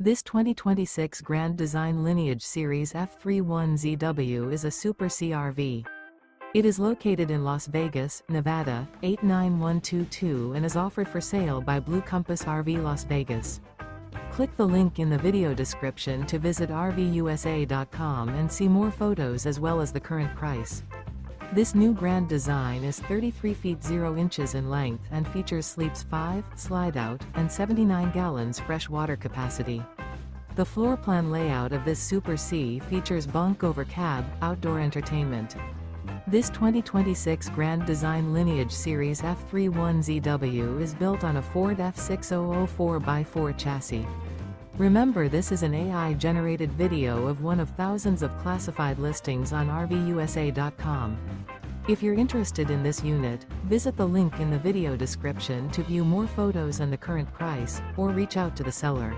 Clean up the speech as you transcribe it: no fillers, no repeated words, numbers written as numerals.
This 2026 Grand Design Lineage Series F31ZW is a Super CRV. It is located in Las Vegas, Nevada, 89122 and is offered for sale by Blue Compass RV Las Vegas. Click the link in the video description to visit RVUSA.com and see more photos as well as the current price. This new Grand Design is 33 feet 0 inches in length and features sleeps 5, slide-out, and 79 gallons fresh water capacity. The floor plan layout of this Super C features bunk over cab, outdoor entertainment. This 2026 Grand Design Lineage Series F31ZW is built on a Ford F6004 x4 chassis. Remember, this is an AI-generated video of one of thousands of classified listings on RVUSA.com. If you're interested in this unit, visit the link in the video description to view more photos and the current price, or reach out to the seller.